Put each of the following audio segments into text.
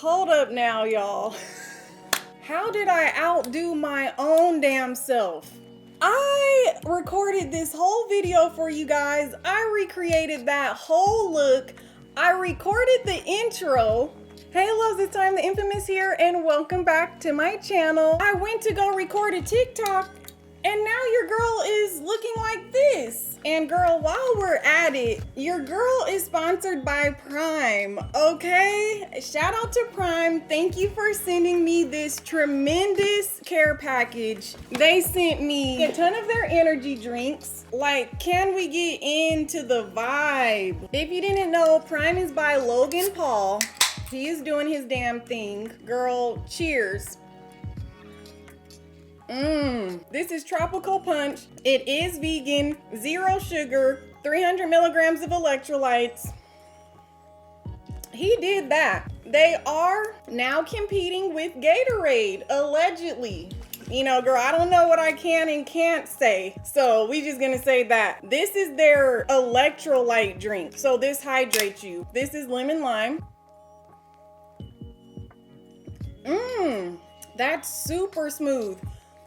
Hold up now, y'all. How did I outdo my own damn self? I recorded this whole video for you guys. I recreated that whole look. I recorded the intro. Hey loves, it's Time the Infamous here and welcome back to my channel. I went to go record a TikTok and now your girl is looking like this. And girl, while we're at it, your girl is sponsored by Prime, okay? Shout out to Prime. Thank you for sending me this tremendous care package. They sent me a ton of their energy drinks. Like, can we get into the vibe? If you didn't know, Prime is by Logan Paul. He is doing his damn thing. Girl, cheers. This is Tropical Punch. It is vegan, 0 sugar, 300 milligrams of electrolytes. He did that. They are now competing with Gatorade, allegedly. You know, girl, I don't know what I can and can't say. So we just gonna say that. This is their electrolyte drink. So this hydrates you. This is lemon lime. That's super smooth.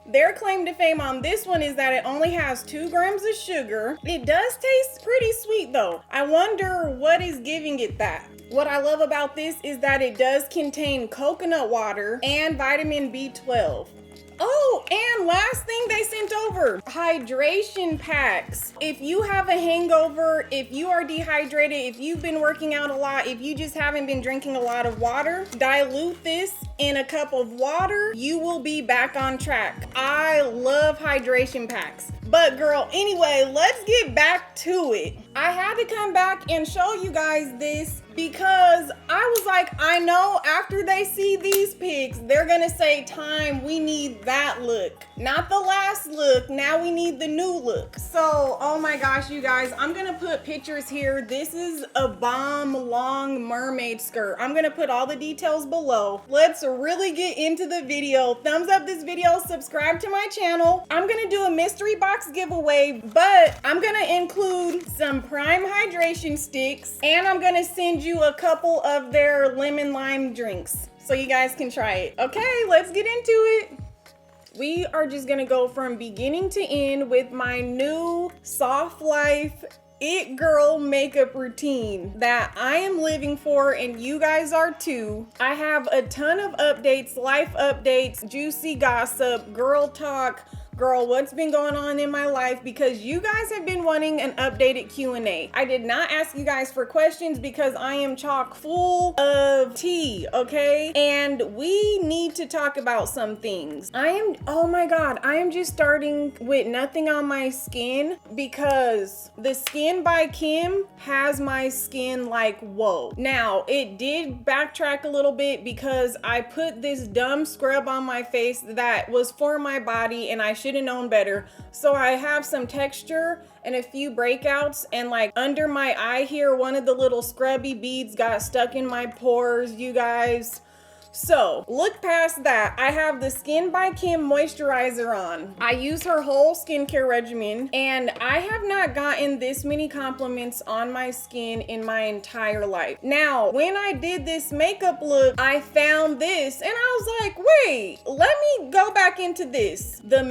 Their claim to fame on this one is that it only has 2 grams of sugar. It does taste pretty sweet though. I wonder what is giving it that. What I love about this is that it does contain coconut water and vitamin B12. Oh, and last thing they sent over, hydration packs. If you have a hangover, if you are dehydrated, if you've been working out a lot, if you just haven't been drinking a lot of water, dilute this in a cup of water, you will be back on track. I love hydration packs. But girl, anyway, let's get back to it. I had to come back and show you guys this because I was like, I know after they see these pics, they're gonna say, Time, we need that look. Not the last look, now we need the new look. So, oh my gosh, you guys, I'm gonna put pictures here. This is a bomb long mermaid skirt. I'm gonna put all the details below. Let's really get into the video. Thumbs up this video, subscribe to my channel. I'm gonna do a mystery box giveaway, but I'm gonna include some Prime hydration sticks and I'm gonna send you a couple of their lemon lime drinks so you guys can try it. Okay, let's get into it. We are just gonna go from beginning to end with my new Soft Life It Girl makeup routine that I am living for and you guys are too. I have a ton of updates, life updates, juicy gossip, girl talk, girl, what's been going on in my life, because you guys have been wanting an updated Q&A. I did not ask you guys for questions because I am chock full of tea, okay? And we need to talk about some things. Oh my God, I am just starting with nothing on my skin because the Skin by Kim has my skin like, whoa. Now, it did backtrack a little bit because I put this dumb scrub on my face that was for my body and I should have known better. So I have some texture and a few breakouts, and like under my eye here, one of the little scrubby beads got stuck in my pores, you guys. So look past that. I have the Skin by Kim moisturizer on. I use her whole skincare regimen and I have not gotten this many compliments on my skin in my entire life. Now, when I did this makeup look, I found this and I was like, wait, let me go back into this. The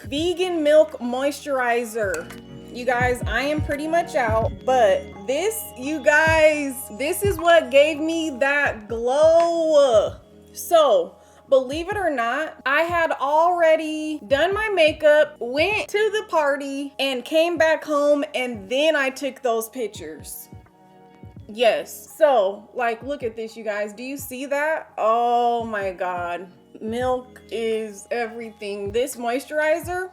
vegan milk moisturizer. You guys, I am pretty much out, but this, you guys, this is what gave me that glow. So, believe it or not, I had already done my makeup, went to the party, and came back home, and then I took those pictures. Yes, so, like, look at this, you guys. Do you see that? Oh my God. Milk is everything. This moisturizer,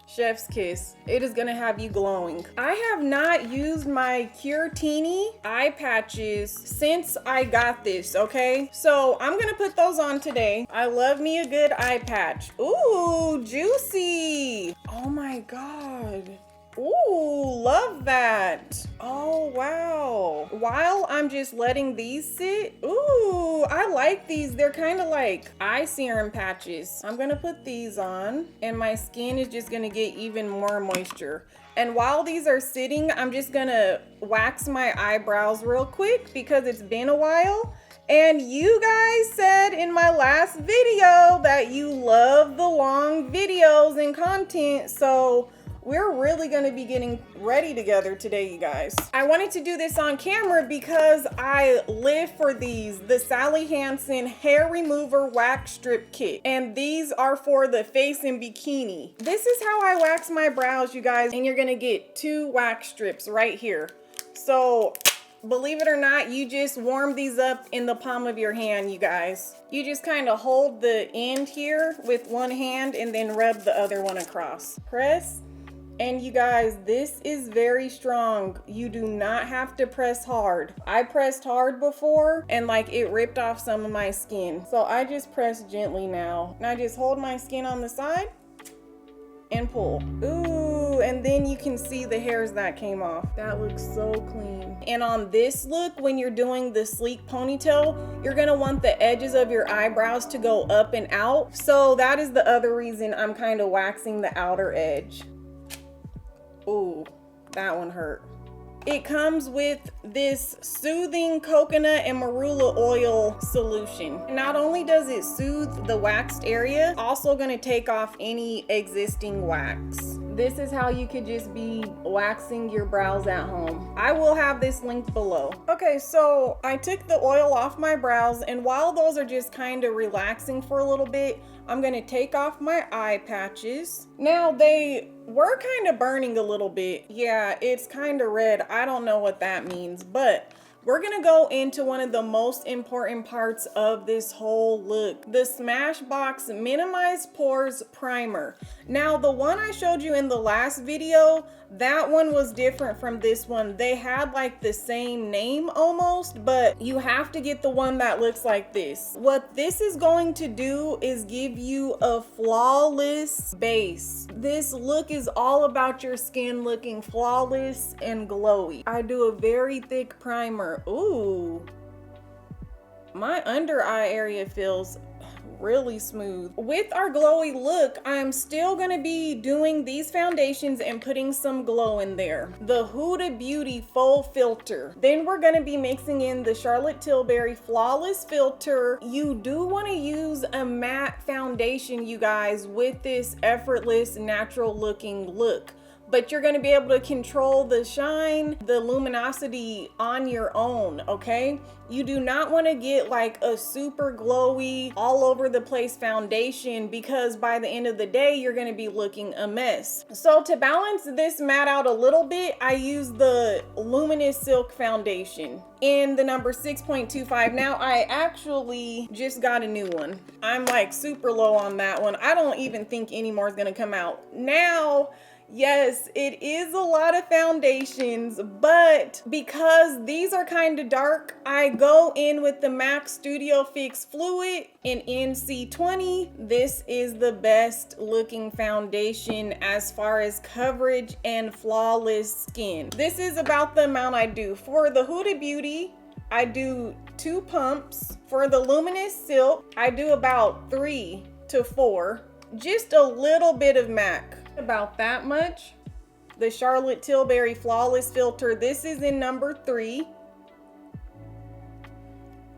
chef's kiss. It is gonna have you glowing. I have not used my Curatini eye patches since I got this, okay? So I'm gonna put those on today. I love me a good eye patch. Ooh, juicy. Oh my God. Ooh, love that. Oh, wow. While I'm just letting these sit, ooh, I like these. They're kind of like eye serum patches. I'm gonna put these on and my skin is just gonna get even more moisture. And while these are sitting, I'm just gonna wax my eyebrows real quick because it's been a while And you guys said in my last video that you love the long videos and content, so we're really gonna be getting ready together today, you guys. I wanted to do this on camera because I live for these, the Sally Hansen hair remover wax strip kit. And these are for the face and bikini. This is how I wax my brows, you guys. And you're gonna get 2 wax strips right here. So believe it or not, you just warm these up in the palm of your hand, you guys. You just kind of hold the end here with one hand and then rub the other one across. Press. And you guys, this is very strong. You do not have to press hard. I pressed hard before and like it ripped off some of my skin. So I just press gently now. And I just hold my skin on the side and pull. Ooh, and then you can see the hairs that came off. That looks so clean. And on this look, when you're doing the sleek ponytail, you're gonna want the edges of your eyebrows to go up and out. So that is the other reason I'm kind of waxing the outer edge. Ooh, that one hurt. It comes with this soothing coconut and marula oil solution. Not only does it soothe the waxed area, also gonna take off any existing wax. This is how you could just be waxing your brows at home. I will have this linked below. Okay, so I took the oil off my brows, and while those are just kind of relaxing for a little bit, I'm gonna take off my eye patches. Now they were kind of burning a little bit. Yeah, it's kind of red. I don't know what that means, but we're gonna go into one of the most important parts of this whole look, the Smashbox Minimize Pores Primer. Now, the one I showed you in the last video, that one was different from this one. They had like the same name almost, but you have to get the one that looks like this. What this is going to do is give you a flawless base. This look is all about your skin looking flawless and glowy. I do a very thick primer. Ooh, my under eye area feels really smooth. With our glowy look, I'm still gonna be doing these foundations and putting some glow in there. The Huda Beauty Full Filter. Then we're gonna be mixing in the Charlotte Tilbury Flawless Filter. You do wanna use a matte foundation, you guys, with this effortless, natural looking look. But you're gonna be able to control the shine, the luminosity on your own, okay? You do not wanna get like a super glowy, all over the place foundation, because by the end of the day, you're gonna be looking a mess. So to balance this matte out a little bit, I use the Luminous Silk Foundation in the number 6.25. Now, I actually just got a new one. I'm like super low on that one. I don't even think any more is gonna come out. Now, yes, it is a lot of foundations, but because these are kind of dark, I go in with the MAC Studio Fix Fluid in NC20. This is the best looking foundation as far as coverage and flawless skin. This is about the amount I do. For the Huda Beauty, I do 2 pumps. For the Luminous Silk, I do about 3 to 4. Just a little bit of MAC. About that much. The Charlotte Tilbury Flawless Filter, this is in number 3.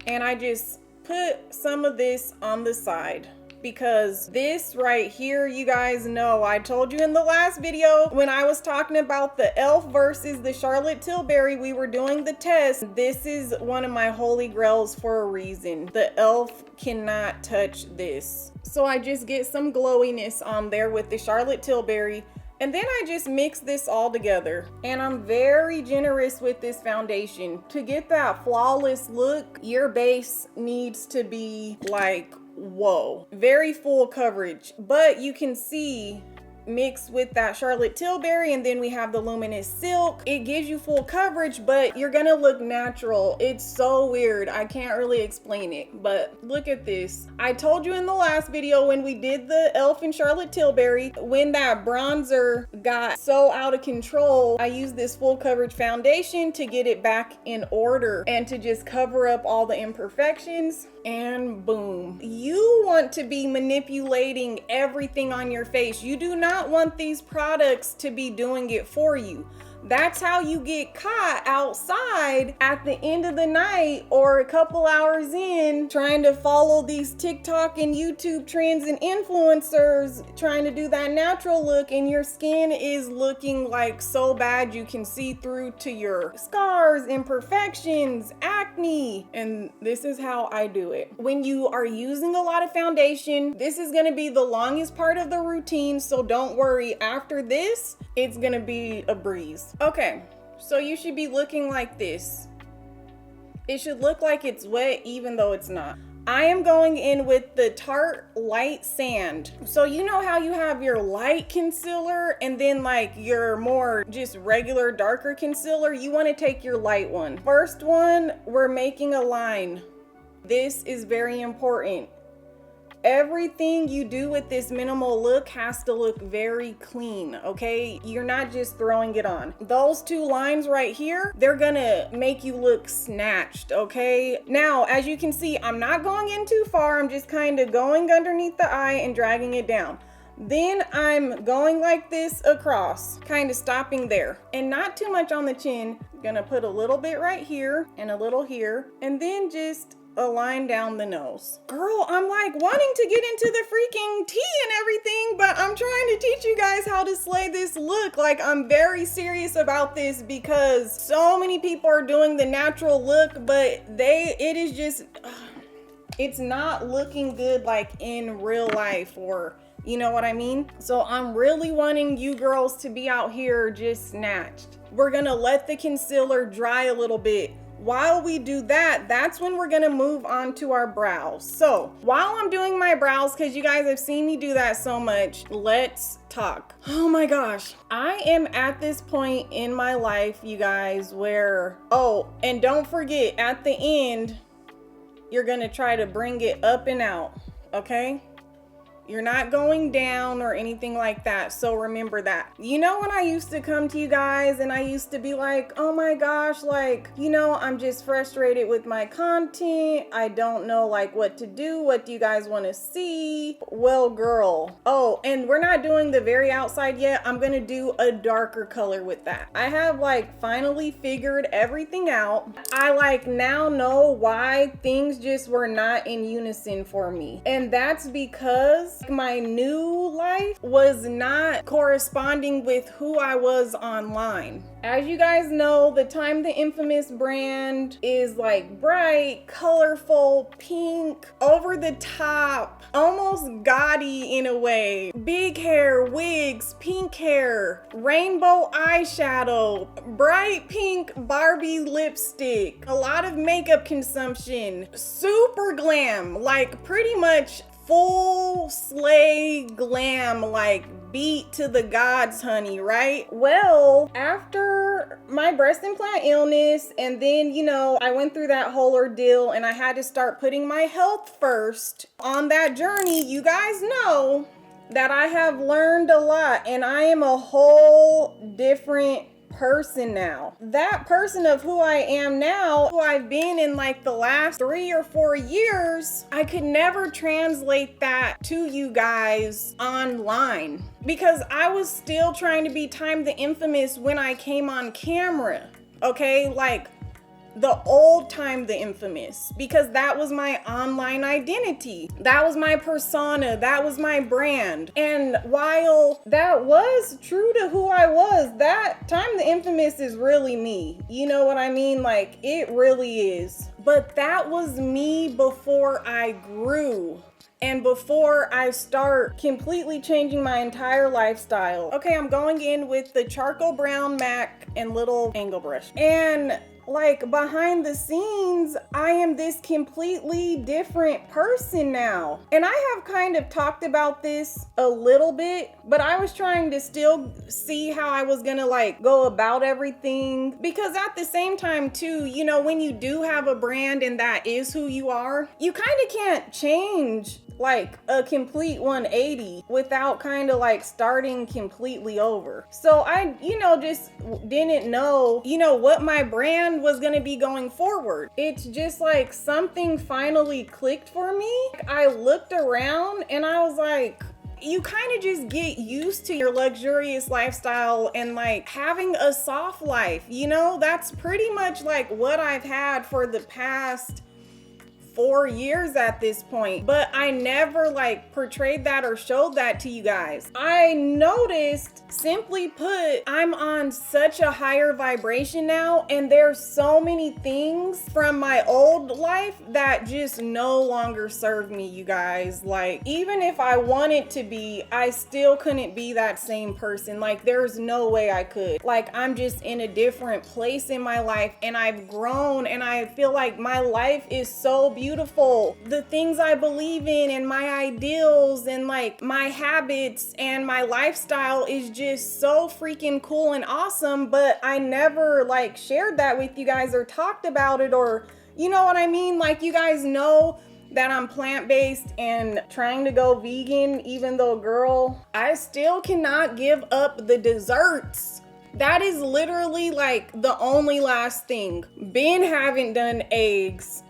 And I just put some of this on the side, because this right here, you guys know, I told you in the last video when I was talking about the e.l.f. versus the Charlotte Tilbury, we were doing the test. This is one of my holy grails for a reason. The e.l.f. cannot touch this. So I just get some glowiness on there with the Charlotte Tilbury, and then I just mix this all together. And I'm very generous with this foundation. To get that flawless look, your base needs to be like, whoa, very full coverage. But you can see, mixed with that Charlotte Tilbury, and then we have the Luminous Silk, it gives you full coverage, but you're gonna look natural. It's so weird, I can't really explain it, but look at this. I told you in the last video when we did the e.l.f. and Charlotte Tilbury, when that bronzer got so out of control, I used this full coverage foundation to get it back in order and to just cover up all the imperfections, and boom. You want to be manipulating everything on your face. You do not want these products to be doing it for you. That's how you get caught outside at the end of the night or a couple hours in trying to follow these TikTok and YouTube trends and influencers trying to do that natural look, and your skin is looking like so bad you can see through to your scars, imperfections, acne. And this is how I do it. When you are using a lot of foundation, this is gonna be the longest part of the routine, so don't worry. After this, it's gonna be a breeze. Okay, so you should be looking like this. It should look like it's wet even though it's not. I am going in with the Tarte Light Sand. So you know how you have your light concealer and then like your more just regular darker concealer? You wanna take your light one. First one, we're making a line. This is very important. Everything you do with this minimal look has to look very clean, okay? You're not just throwing it on. Those two lines right here, they're gonna make you look snatched, okay? Now, as you can see, I'm not going in too far. I'm just kind of going underneath the eye and dragging it down. Then I'm going like this across, kind of stopping there. And not too much on the chin. Gonna put a little bit right here and a little here, and then just a line down the nose. Girl, I'm like wanting to get into the freaking tea and everything, but I'm trying to teach you guys how to slay this look. Like, I'm very serious about this because so many people are doing the natural look, but it is just, it's not looking good like in real life, or you know what I mean? So I'm really wanting you girls to be out here just snatched. We're gonna let the concealer dry a little bit. While we do that, that's when we're gonna move on to our brows. So while I'm doing my brows, because you guys have seen me do that so much, let's talk. Oh my gosh. I am at this point in my life, you guys, where, oh, and don't forget, at the end, you're gonna try to bring it up and out, okay? You're not going down or anything like that. So remember that. You know, when I used to come to you guys and I used to be like, oh my gosh, like, you know, I'm just frustrated with my content. I don't know like what to do. What do you guys want to see? Well, girl. Oh, and we're not doing the very outside yet. I'm going to do a darker color with that. I have like finally figured everything out. I like now know why things just were not in unison for me. And that's because my new life was not corresponding with who I was online. As you guys know, the Time the Infamous brand is like bright, colorful, pink, over the top, almost gaudy in a way. Big hair, wigs, pink hair, rainbow eyeshadow, bright pink Barbie lipstick, a lot of makeup consumption, super glam, like pretty much full slay glam, like beat to the gods, honey, right? Well, after my breast implant illness, and then, you know, I went through that whole ordeal and I had to start putting my health first. On that journey, you guys know that I have learned a lot, and I am a whole different person now. That person of who I am now, who I've been in like the last 3 or 4 years, I could never translate that to you guys online because I was still trying to be Time the Infamous when I came on camera. Okay, like the old Time the Infamous, because that was my online identity. That was my persona. That was my brand. And while that was true to who I was, that Time the Infamous is really me. You know what I mean? Like, it really is. But that was me before I grew. And before I start completely changing my entire lifestyle. Okay, I'm going in with the charcoal brown MAC and little angle brush. And like behind the scenes, I am this completely different person now. And I have kind of talked about this a little bit, but I was trying to still see how I was gonna like go about everything. Because at the same time too, you know, when you do have a brand and that is who you are, you kind of can't change like a complete 180 without kind of like starting completely over. So I, you know, just didn't know, you know, what my brand was gonna be going forward. It's just like something finally clicked for me. I looked around and I was like, you kind of just get used to your luxurious lifestyle and like having a soft life, you know? That's pretty much like what I've had for the past 4 years at this point, but I never like portrayed that or showed that to you guys. I noticed, simply put, I'm on such a higher vibration now, and there's so many things from my old life that just no longer serve me, you guys. Like, even if I wanted to be, I still couldn't be that same person. Like, there's no way I could. Like, I'm just in a different place in my life, and I've grown, and I feel like my life is so beautiful. The things I believe in and my ideals and like my habits and my lifestyle is just so freaking cool and awesome, but I never like shared that with you guys or talked about it, or you know what I mean? Like, you guys know that I'm plant-based and trying to go vegan, even though, girl, I still cannot give up the desserts. That is literally like the only last thing. Haven't done eggs.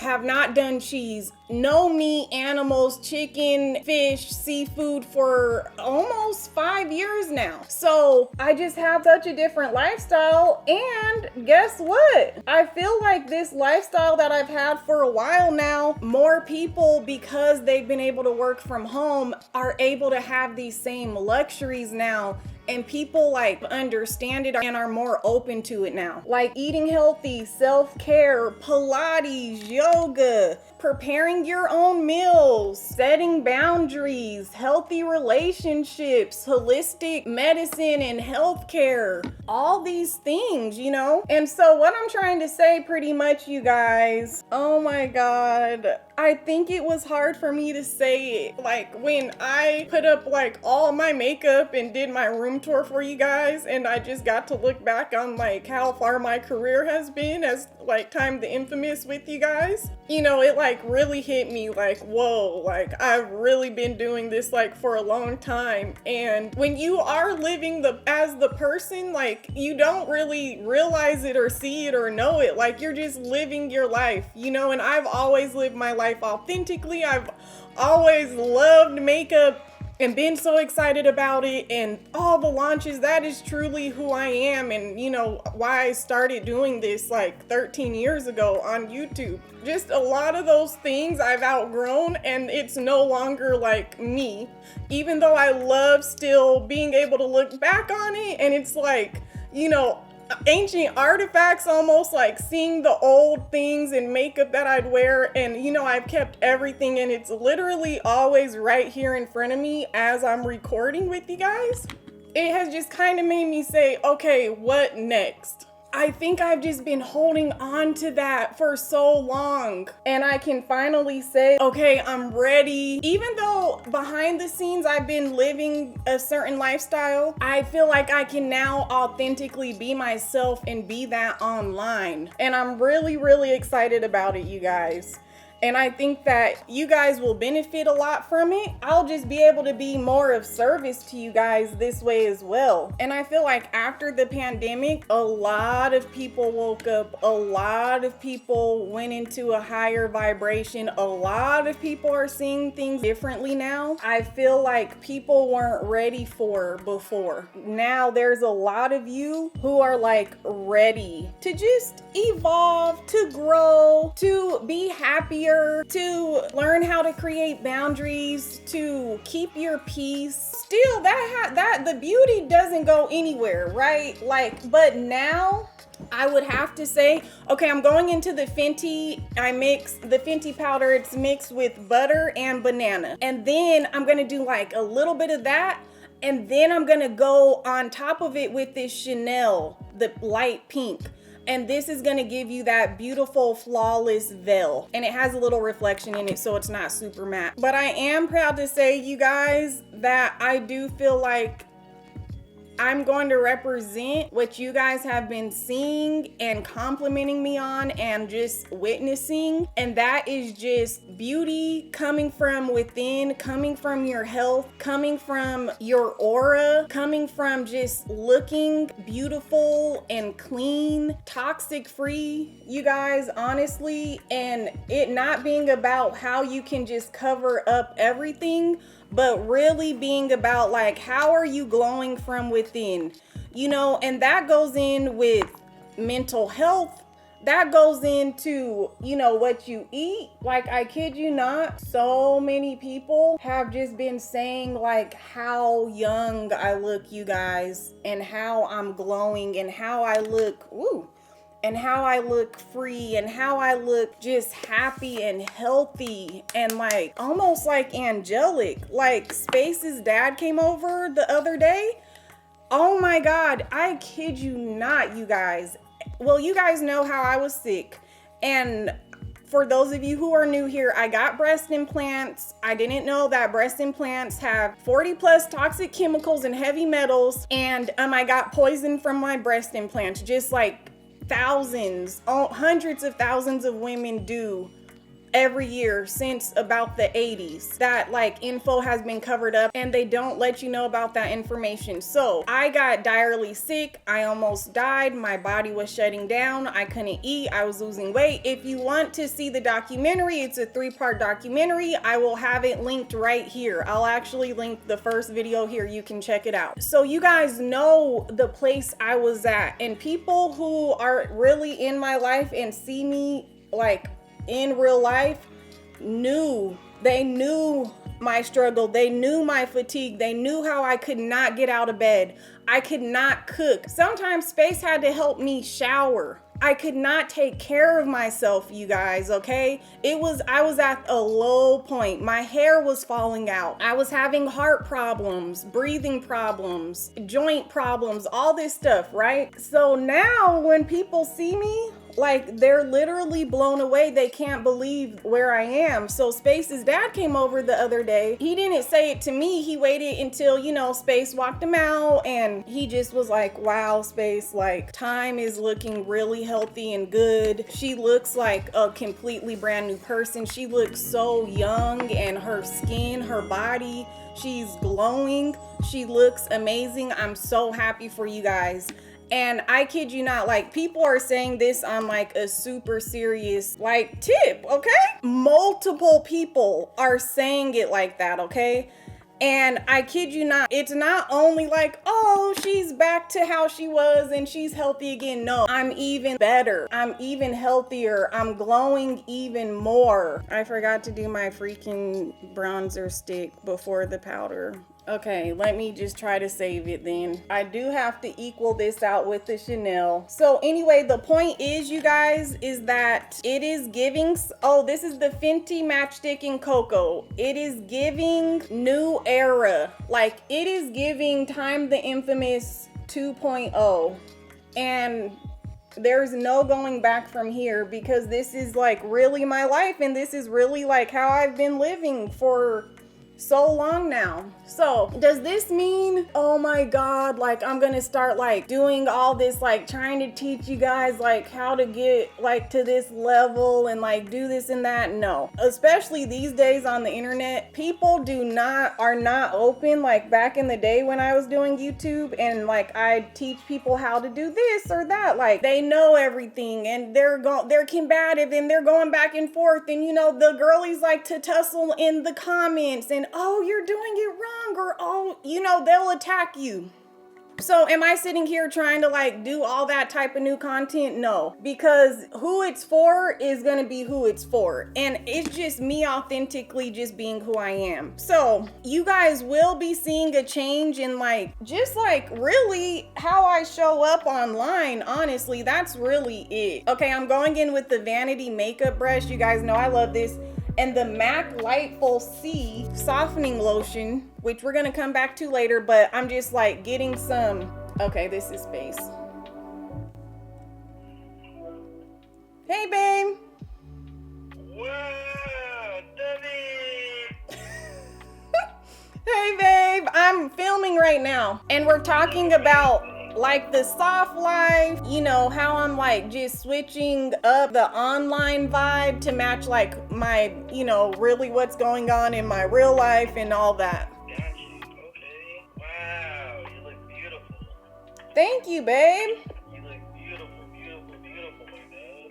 Have not done cheese. No meat, animals, chicken, fish, seafood for almost 5 years now. So I just have such a different lifestyle, and guess what? I feel like this lifestyle that I've had for a while now, more people, because they've been able to work from home, are able to have these same luxuries now. And people like understand it and are more open to it now. Like eating healthy, self-care, Pilates, yoga, preparing your own meals, setting boundaries, healthy relationships, holistic medicine and healthcare, all these things, you know? And so what I'm trying to say pretty much, you guys, oh my God, I think it was hard for me to say it. Like when I put up like all my makeup and did my room tour for you guys, and I just got to look back on like how far my career has been as like Time the Infamous with you guys, you know, it like really hit me like, whoa, like I've really been doing this like for a long time. And when you are living as the person, like you don't really realize it or see it or know it, like you're just living your life, you know. And I've always lived my life authentically. I've always loved makeup and been so excited about it and all the launches. That is truly who I am, and you know why I started doing this like 13 years ago on YouTube. Just a lot of those things I've outgrown, and it's no longer like me, even though I love still being able to look back on it, and it's like, you know, ancient artifacts, almost like seeing the old things and makeup that I'd wear. And you know, I've kept everything, and it's literally always right here in front of me as I'm recording with you guys. It has just kind of made me say, okay, what next? I think I've just been holding on to that for so long, and I can finally say, okay, I'm ready. Even though behind the scenes I've been living a certain lifestyle, I feel like I can now authentically be myself and be that online. And I'm really, really excited about it, you guys. And I think that you guys will benefit a lot from it. I'll just be able to be more of service to you guys this way as well. And I feel like after the pandemic, a lot of people woke up, a lot of people went into a higher vibration, a lot of people are seeing things differently now. I feel like people weren't ready for before. Now there's a lot of you who are like ready to just evolve, to grow, to be happier, to learn how to create boundaries, to keep your peace. Still, that the beauty doesn't go anywhere, right? Like, but now I would have to say, okay, I'm going into the Fenty. I mix the Fenty powder. It's mixed with butter and banana. And then I'm going to do like a little bit of that. And then I'm going to go on top of it with this Chanel, the light pink. And this is gonna give you that beautiful, flawless veil. And it has a little reflection in it, so it's not super matte. But I am proud to say, you guys, that I do feel like I'm going to represent what you guys have been seeing and complimenting me on and just witnessing. And that is just beauty coming from within, coming from your health, coming from your aura, coming from just looking beautiful and clean, toxic free, you guys, honestly. And it not being about how you can just cover up everything, but really being about like, how are you glowing from within, you know? And that goes in with mental health. That goes into, you know, what you eat. Like, I kid you not, so many people have just been saying like how young I look, you guys, and how I'm glowing and how I look, and how I look free and how I look just happy and healthy and like almost like angelic. Like Space's dad came over the other day. Oh my God, I kid you not, you guys. Well, you guys know how I was sick. And for those of you who are new here, I got breast implants. I didn't know that breast implants have 40 plus toxic chemicals and heavy metals. And I got poisoned from my breast implants, just like thousands, hundreds of thousands of women do every year since about the 80s. That like info has been covered up and they don't let you know about that information. So I got direly sick. I almost died. My body was shutting down. I couldn't eat. I was losing weight. If you want to see the documentary, it's a 3-part documentary. I will have it linked right here. I'll actually link the first video here. You can check it out. So you guys know the place I was at, and people who are really in my life and see me like in real life knew my struggle. They knew my fatigue. They knew how I could not get out of bed. I could not cook. Sometimes Space had to help me shower. I could not take care of myself, you guys, okay? I was at a low point. My hair was falling out. I was having heart problems, breathing problems, joint problems, all this stuff, right? So now when people see me, like, they're literally blown away. They can't believe where I am. So Space's dad came over the other day. He didn't say it to me. He waited until, you know, Space walked him out, and he just was like, wow, Space, like, time is looking really healthy and good. She looks like a completely brand new person. She looks so young, and her skin, her body, she's glowing. She looks amazing. I'm so happy for you guys. And I kid you not, like, people are saying this on like a super serious like tip, okay? Multiple people are saying it like that, okay? And I kid you not, it's not only like, oh, she's back to how she was and she's healthy again. No, I'm even better. I'm even healthier. I'm glowing even more. I forgot to do my freaking bronzer stick before the powder. Okay, let me just try to save it then. I do have to equal this out with the Chanel. So anyway, the point is, you guys, is that it is giving, oh, this is the Fenty Matchstick in Cocoa. It is giving new era. Like, it is giving Time the Infamous 2.0. And there's no going back from here, because this is like really my life, and this is really like how I've been living for so long now. So does this mean, oh my God, like I'm gonna start like doing all this, like trying to teach you guys like how to get like to this level and like do this and that? No, especially these days on the internet, people are not open like back in the day when I was doing YouTube and like I teach people how to do this or that. Like, they know everything, and they're combative, and they're going back and forth, and you know, the girlies like to tussle in the comments and, oh, you're doing it wrong, or, oh, you know, they'll attack you. So am I sitting here trying to like do all that type of new content? No, because who it's for is gonna be who it's for, and it's just me authentically just being who I am. So you guys will be seeing a change in like just like really how I show up online. Honestly, that's really it. Okay, I'm going in with the Vanity makeup brush. You guys know I love this. And the MAC Lightful C softening lotion, which we're gonna come back to later, but I'm just like getting some, okay, this is Space. Hey, babe. Wow, Debbie. Hey, babe, I'm filming right right now. And we're talking about like the soft life, you know, how I'm like just switching up the online vibe to match like my, you know, really what's going on in my real life and all that. Got you. Okay. Wow, you look beautiful. Thank you, babe. You look beautiful, beautiful, beautiful, my dad.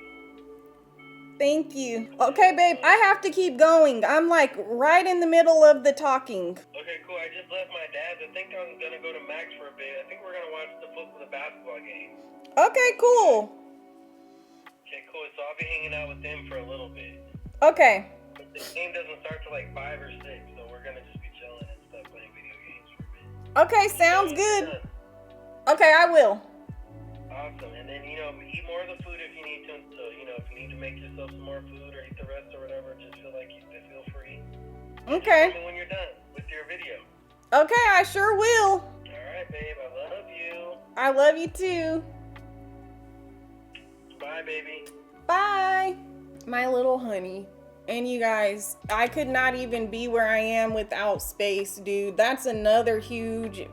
Thank you. Okay, babe, I have to keep going. I'm like right in the middle of the talking. Okay, cool. I just left my dad's. I think I'm gonna go to Max for a bit. I think we're gonna watch the basketball game. Okay, cool. Okay, cool. So I'll be hanging out with them for a little bit. Okay. But the game doesn't start till like 5 or 6, so we're gonna just be chilling and stuff, playing video games for a bit. Okay, sounds good. Okay, I will. Awesome. And then, you know, eat more of the food if you need to. So, you know, if you need to make yourself some more food or eat the rest or whatever, just feel like you feel free. Okay. Just tell me when you're done with your video. Okay, I sure will. All right, babe. I love you. I love you too. Bye, baby. Bye. My little honey. And you guys, I could not even be where I am without space, dude. That's another huge,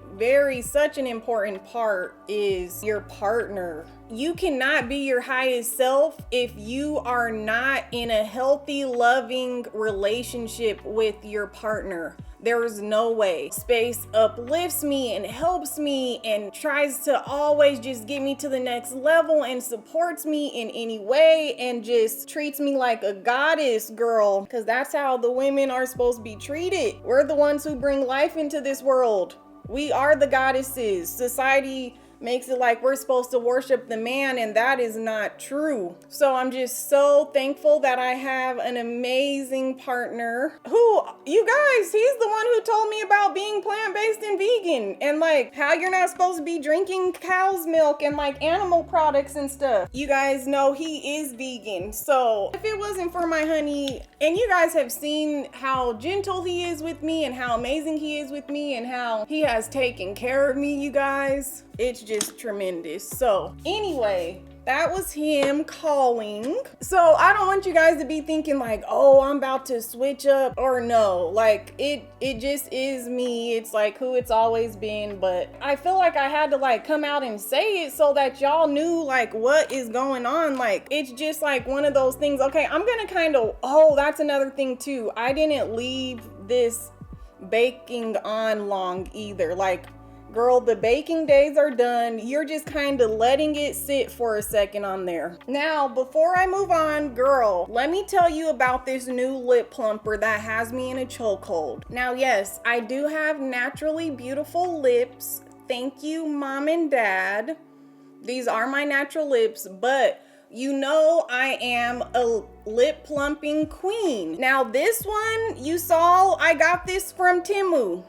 such an important part is your partner. You cannot be your highest self if you are not in a healthy, loving relationship with your partner. There is no way. Space uplifts me and helps me and tries to always just get me to the next level and supports me in any way and just treats me like a goddess, girl. Because that's how the women are supposed to be treated. We're the ones who bring life into this world. We are the goddesses. Society makes it like we're supposed to worship the man, and that is not true. So I'm just so thankful that I have an amazing partner who, you guys, he's the one who told me about being plant-based and vegan and like how you're not supposed to be drinking cow's milk and like animal products and stuff. You guys know he is vegan. So if it wasn't for my honey, and you guys have seen how gentle he is with me and how amazing he is with me and how he has taken care of me, you guys, it's just tremendous. So anyway, that was him calling. So I don't want you guys to be thinking like, oh, I'm about to switch up, or no, like it just is me. It's like who it's always been. But I feel like I had to like come out and say it so that y'all knew like what is going on. Like it's just like one of those things. Okay, I'm gonna kind of, oh, that's another thing too. I didn't leave this baking on long either. Like, girl, the baking days are done. You're just kind of letting it sit for a second on there. Now, before I move on, girl, let me tell you about this new lip plumper that has me in a chokehold. Now, yes, I do have naturally beautiful lips. Thank you, mom and dad. These are my natural lips, but you know I am a lip plumping queen. Now, this one, you saw, I got this from Temu.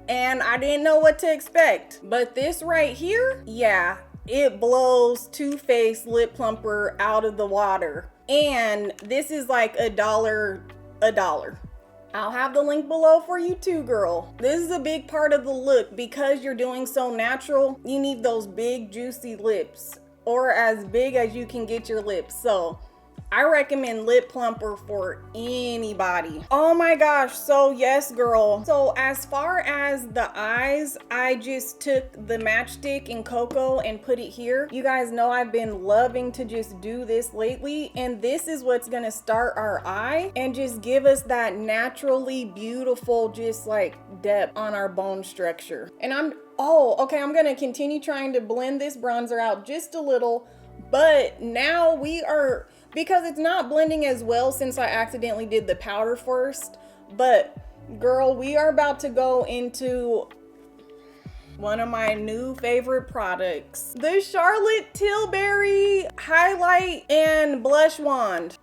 And I didn't know what to expect. But this right here, yeah, it blows Too Faced lip plumper out of the water. And this is like $1. I'll have the link below for you too, girl. This is a big part of the look. Because you're doing so natural, you need those big juicy lips, or as big as you can get your lips. So I recommend lip plumper for anybody. Oh my gosh, so yes, girl. So as far as the eyes, I just took the matchstick in Cocoa and put it here. You guys know I've been loving to just do this lately, and this is what's gonna start our eye and just give us that naturally beautiful, just like depth on our bone structure. And I'm gonna continue trying to blend this bronzer out just a little, but now because it's not blending as well since I accidentally did the powder first. But girl, we are about to go into one of my new favorite products, the Charlotte Tilbury Highlight and Blush Wand.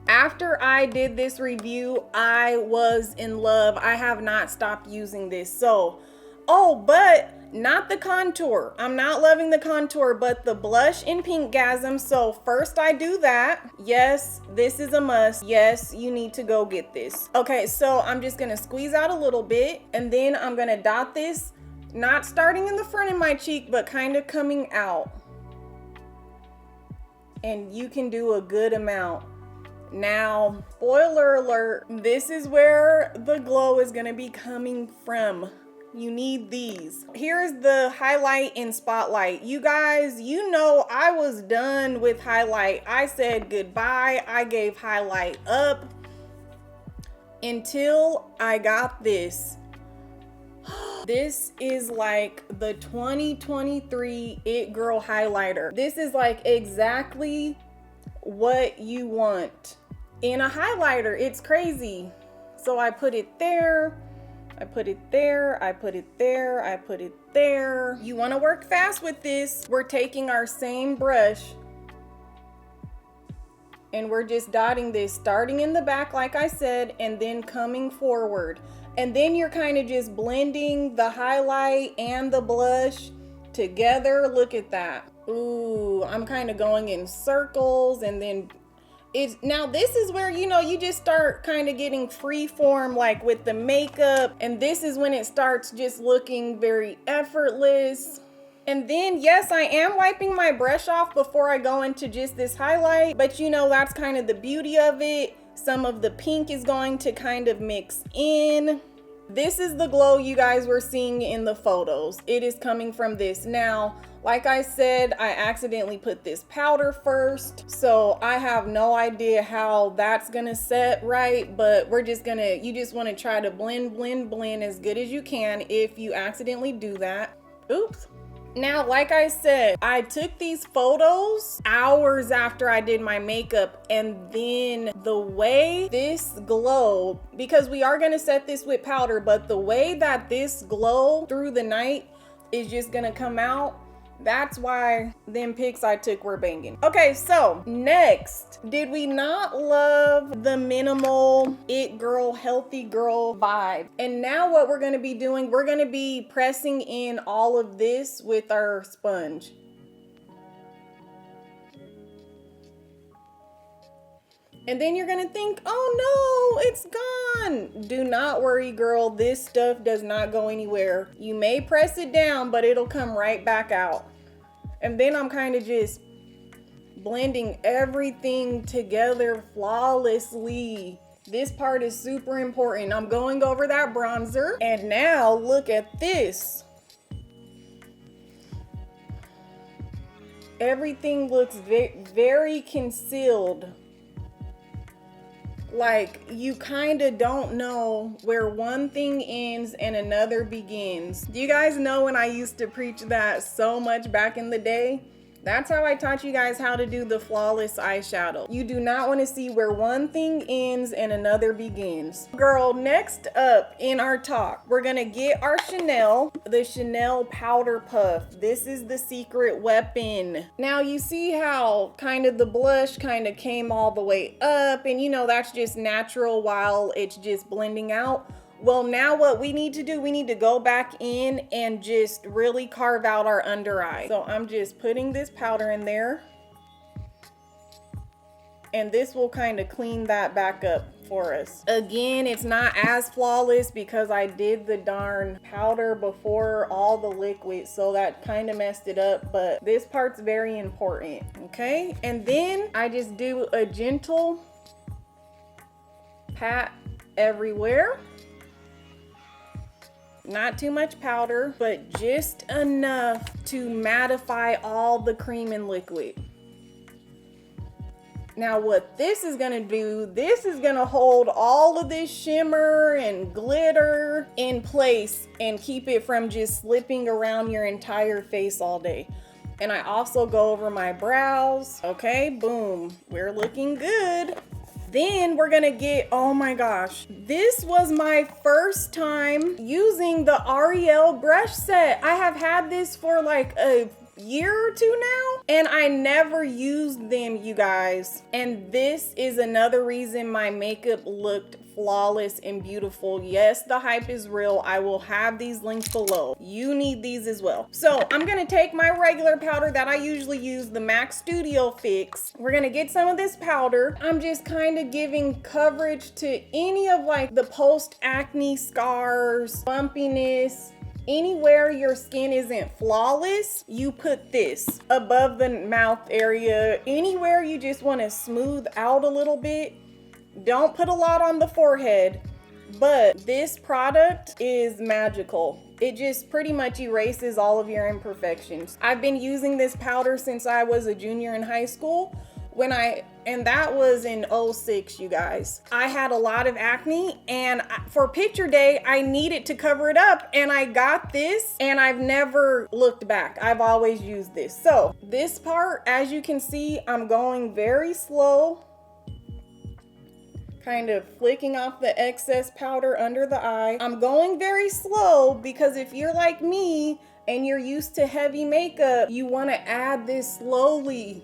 After I did this review, I was in love. I have not stopped using this. So, but not the contour. I'm not loving the contour, but the blush in Pinkgasm. So first I do that. Yes, this is a must. Yes, you need to go get this. Okay, so I'm just gonna squeeze out a little bit, and then I'm gonna dot this, not starting in the front of my cheek, but kind of coming out. And you can do a good amount. Now, spoiler alert, this is where the glow is gonna be coming from. You need these. Here's the highlight and spotlight. You guys, you know I was done with highlight. I said goodbye. I gave highlight up until I got this. This is like the 2023 It Girl highlighter. This is like exactly what you want in a highlighter. It's crazy. So I put it there, I put it there, I put it there, I put it there. You want to work fast with this. We're taking our same brush and we're just dotting this, starting in the back like I said, and then coming forward. And then you're kind of just blending the highlight and the blush together. Look at that. Ooh, I'm kind of going in circles, and then now this is where, you know, you just start kind of getting free form like with the makeup, and this is when it starts just looking very effortless. And then yes, I am wiping my brush off before I go into just this highlight, but you know, that's kind of the beauty of it. Some of the pink is going to kind of mix in. This is the glow you guys were seeing in the photos. It is coming from this. Now, like I said, I accidentally put this powder first, so I have no idea how that's gonna set right, but we're just gonna, you just wanna try to blend as good as you can if you accidentally do that. Oops. Now, like I said, I took these photos hours after I did my makeup, and then the way this glow, because we are gonna set this with powder, but the way that this glow through the night is just gonna come out, that's why them pics I took were banging. Okay, so next, did we not love the minimal it girl, healthy girl vibe? And now what we're gonna be doing, we're gonna be pressing in all of this with our sponge. And then you're gonna think, oh no, it's gone. Do not worry, girl. This stuff does not go anywhere. You may press it down, but it'll come right back out. And then I'm kind of just blending everything together flawlessly. This part is super important. I'm going over that bronzer. And now look at this. Everything looks very concealed. Like you kind of don't know where one thing ends and another begins. Do you guys know when I used to preach that so much back in the day? That's how I taught you guys how to do the flawless eyeshadow. You do not want to see where one thing ends and another begins. Girl, next up in our talk, we're gonna get our Chanel, the Chanel Powder Puff. This is the secret weapon. Now you see how kind of the blush kind of came all the way up, and you know that's just natural while it's just blending out. Well, now what we need to do, we need to go back in and just really carve out our under eye. So I'm just putting this powder in there, and this will kind of clean that back up for us. Again, it's not as flawless because I did the darn powder before all the liquid, so that kind of messed it up, but this part's very important, okay? And then I just do a gentle pat everywhere. Not too much powder, but just enough to mattify all the cream and liquid. Now what this is gonna do, this is gonna hold all of this shimmer and glitter in place and keep it from just slipping around your entire face all day. And I also go over my brows. Okay, boom, we're looking good. Then we're gonna get, oh my gosh, this was my first time using the Ariel brush set. I have had this for like a year or two now, and I never used them, you guys. And this is another reason my makeup looked flawless and beautiful. Yes, the hype is real. I will have these links below. You need these as well. So I'm gonna take my regular powder that I usually use, the MAC Studio Fix. We're gonna get some of this powder. I'm just kind of giving coverage to any of like the post-acne scars, bumpiness, Anywhere your skin isn't flawless, you put this above the mouth area. Anywhere you just want to smooth out a little bit. Don't put a lot on the forehead, but this product is magical. It just pretty much erases all of your imperfections. I've been using this powder since I was a junior in high school. And that was in 06, you guys. I had a lot of acne, and for picture day, I needed to cover it up, and I got this, and I've never looked back. I've always used this. So this part, as you can see, I'm going very slow, kind of flicking off the excess powder under the eye. I'm going very slow because if you're like me and you're used to heavy makeup, you want to add this slowly,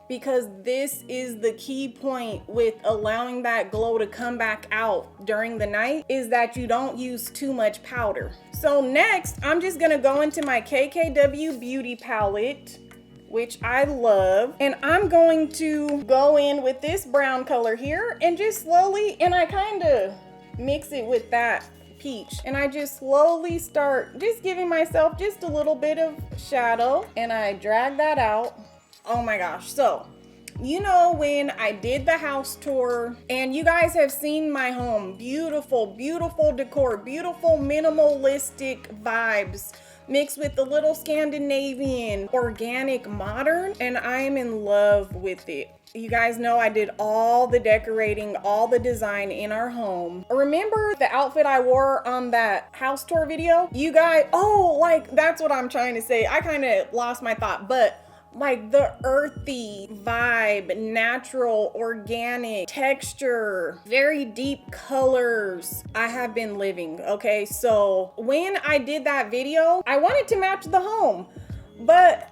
because this is the key point with allowing that glow to come back out during the night, is that you don't use too much powder. So next, I'm just gonna go into my KKW Beauty palette, which I love, and I'm going to go in with this brown color here and just slowly, and I kind of mix it with that peach, and I just slowly start just giving myself just a little bit of shadow, and I drag that out. Oh my gosh. So, you know, when I did the house tour, and you guys have seen my home, beautiful, beautiful decor, beautiful minimalistic vibes mixed with the little Scandinavian, organic, modern, and I am in love with it. You guys know I did all the decorating, all the design in our home. Remember the outfit I wore on that house tour video? You guys, oh, like, that's what I'm trying to say. I kind of lost my thought, but like the earthy vibe, natural, organic texture, very deep colors. I have been living, okay? So when I did that video, I wanted to match the home, but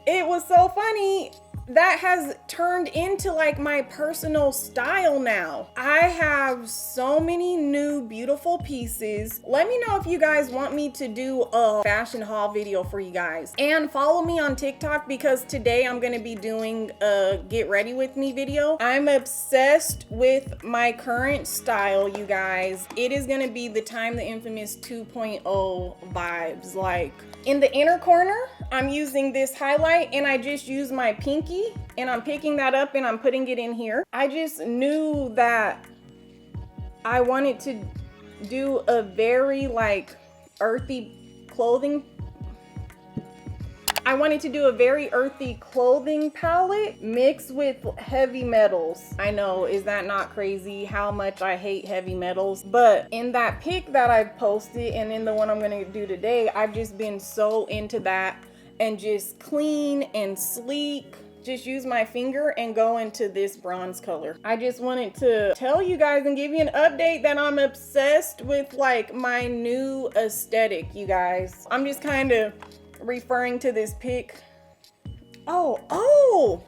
it was so funny. That has turned into like my personal style now. I have so many new beautiful pieces. Let me know if you guys want me to do a fashion haul video for you guys. And follow me on TikTok, because today I'm gonna be doing a get ready with me video. I'm obsessed with my current style, you guys. It is gonna be the Time the Infamous 2.0 vibes. Like in the inner corner, I'm using this highlight, and I just use my pinky, and I'm picking that up and I'm putting it in here. I just knew that I wanted to do a very like earthy clothing. I wanted to do a very earthy clothing palette mixed with heavy metals. I know, is that not crazy how much I hate heavy metals? But in that pic that I've posted, and in the one I'm gonna do today, I've just been so into that, and just clean and sleek. Just use my finger and go into this bronze color. I just wanted to tell you guys and give you an update that I'm obsessed with like my new aesthetic, you guys. I'm just kind of referring to this pic. Oh,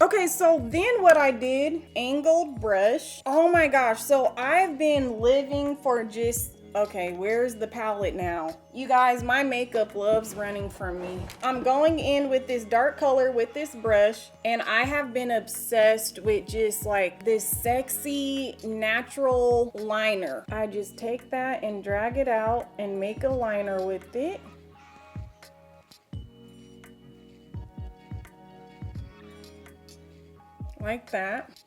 okay, so then what I did, angled brush. Oh my gosh, so I've been living for just, okay, where's the palette now? You guys, my makeup loves running from me. I'm going in with this dark color with this brush, and I have been obsessed with just like this sexy natural liner. I just take that and drag it out and make a liner with it. Like that.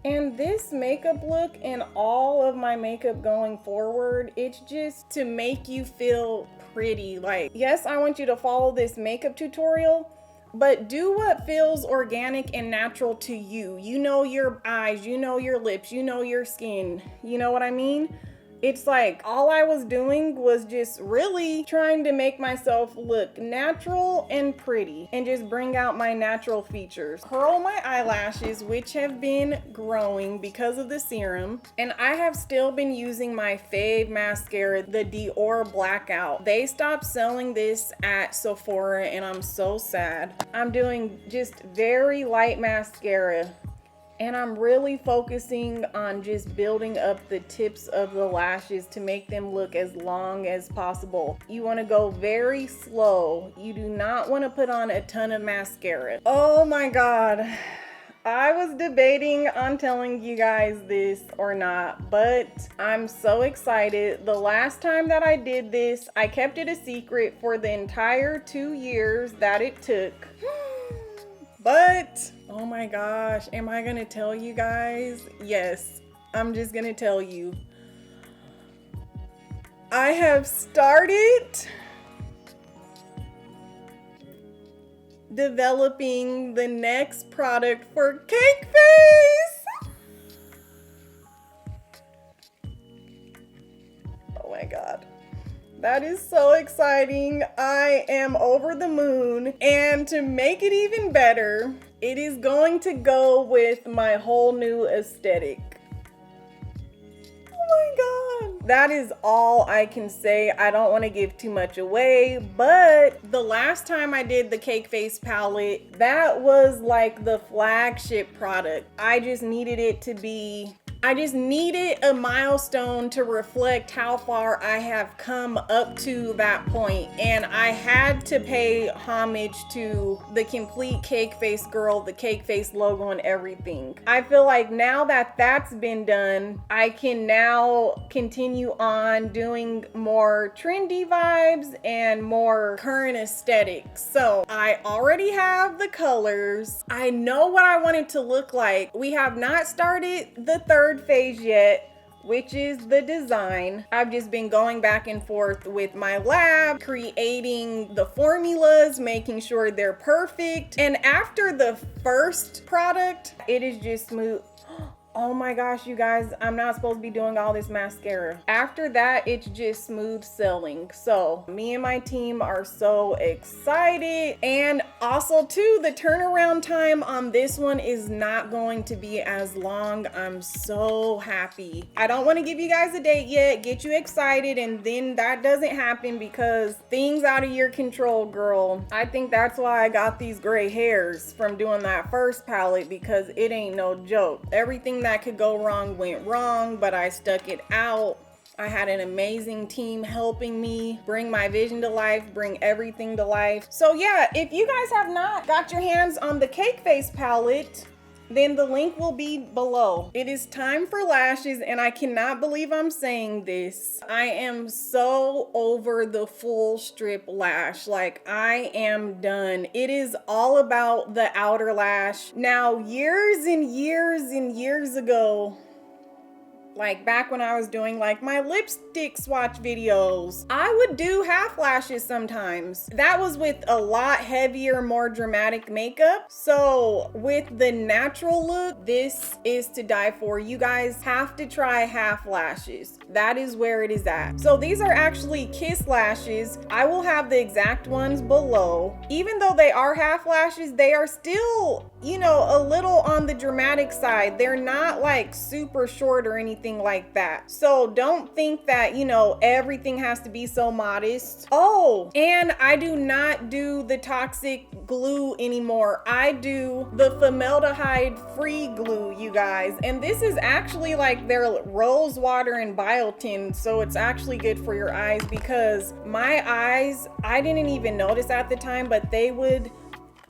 And this makeup look and all of my makeup going forward, it's just to make you feel pretty. Like, yes, I want you to follow this makeup tutorial, but do what feels organic and natural to you. You know your eyes, you know your lips, you know your skin. You know what I mean? It's like all I was doing was just really trying to make myself look natural and pretty and just bring out my natural features. Curl my eyelashes, which have been growing because of the serum. And I have still been using my fave mascara, the Dior Blackout. They stopped selling this at Sephora and I'm so sad. I'm doing just very light mascara. And I'm really focusing on just building up the tips of the lashes to make them look as long as possible. You want to go very slow. You do not want to put on a ton of mascara. Oh my God. I was debating on telling you guys this or not, but I'm so excited. The last time that I did this, I kept it a secret for the entire 2 years that it took. But, oh my gosh, am I gonna tell you guys? Yes, I'm just gonna tell you. I have started developing the next product for Cake Face. Oh my god. That is so exciting. I am over the moon. And to make it even better, it is going to go with my whole new aesthetic. Oh my god. That is all I can say. I don't want to give too much away, but the last time I did the Cake Face palette, that was like the flagship product. I just needed a milestone to reflect how far I have come up to that point. And I had to pay homage to the complete Cake Face girl, the Cake Face logo and everything. I feel like now that that's been done, I can now continue on doing more trendy vibes and more current aesthetics. So I already have the colors. I know what I want it to look like. We have not started the third phase yet, which is the design. I've just been going back and forth with my lab, creating the formulas, making sure they're perfect. And after the first product, it is just smooth. Oh my gosh, you guys, I'm not supposed to be doing all this mascara. After that, it's just smooth sailing. So me and my team are so excited. And also too, the turnaround time on this one is not going to be as long. I'm so happy. I don't want to give you guys a date yet, get you excited, and then that doesn't happen because things out of your control, girl. I think that's why I got these gray hairs from doing that first palette, because it ain't no joke. Everything that could go wrong went wrong, but I stuck it out. I had an amazing team helping me bring my vision to life, bring everything to life. So yeah, if you guys have not got your hands on the Cake Face palette, then the link will be below. It is time for lashes, and I cannot believe I'm saying this. I am so over the full strip lash. Like, I am done. It is all about the outer lash. Now, years and years and years ago, like back when I was doing like my lipstick swatch videos, I would do half lashes sometimes. That was with a lot heavier, more dramatic makeup. So with the natural look, this is to die for. You guys have to try half lashes. That is where it is at. So these are actually kiss lashes. I will have the exact ones below. Even though they are half lashes, they are still, you know, a little on the dramatic side. They're not like super short or anything like that. So don't think that, you know, everything has to be so modest. Oh, and I do not do the toxic glue anymore. I do the formaldehyde free glue, you guys. And this is actually like their rose water and biotin. So it's actually good for your eyes, because my eyes, I didn't even notice at the time, but they would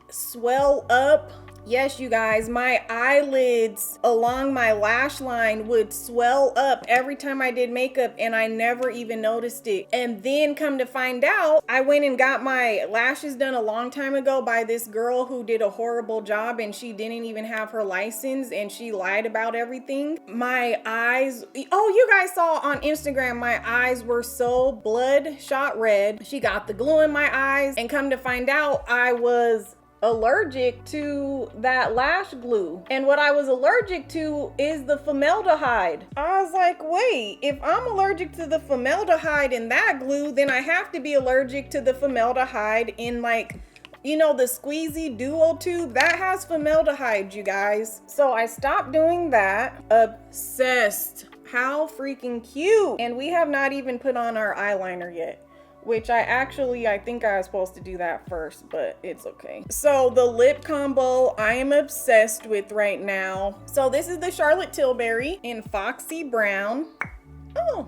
swell up. Yes, you guys, my eyelids along my lash line would swell up every time I did makeup, and I never even noticed it. And then come to find out, I went and got my lashes done a long time ago by this girl who did a horrible job, and she didn't even have her license, and she lied about everything. My eyes, oh, you guys saw on Instagram, my eyes were so bloodshot red. She got the glue in my eyes, and come to find out, I was allergic to that lash glue. And what I was allergic to is the formaldehyde. I was like, wait, if I'm allergic to the formaldehyde in that glue, then I have to be allergic to the formaldehyde in, like, you know, the squeezy duo tube that has formaldehyde, you guys. So I stopped doing that. Obsessed. How freaking cute. And we have not even put on our eyeliner yet, which I think I was supposed to do that first, but it's okay. So the lip combo I am obsessed with right now. So this is the Charlotte Tilbury in Foxy Brown. Oh,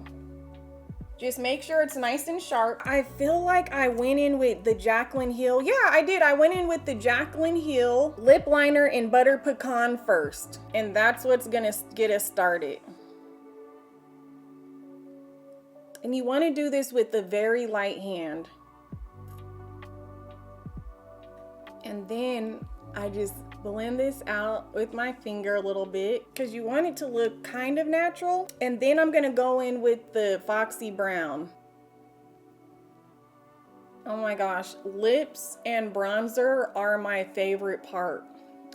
Just make sure it's nice and sharp. I feel like I went in with the Jaclyn Hill. Yeah, I did. I went in with the Jaclyn Hill lip liner in Butter Pecan first. And that's what's gonna get us started. And you wanna do this with a very light hand. And then I just blend this out with my finger a little bit because you want it to look kind of natural. And then I'm gonna go in with the Foxy Brown. Oh my gosh, lips and bronzer are my favorite part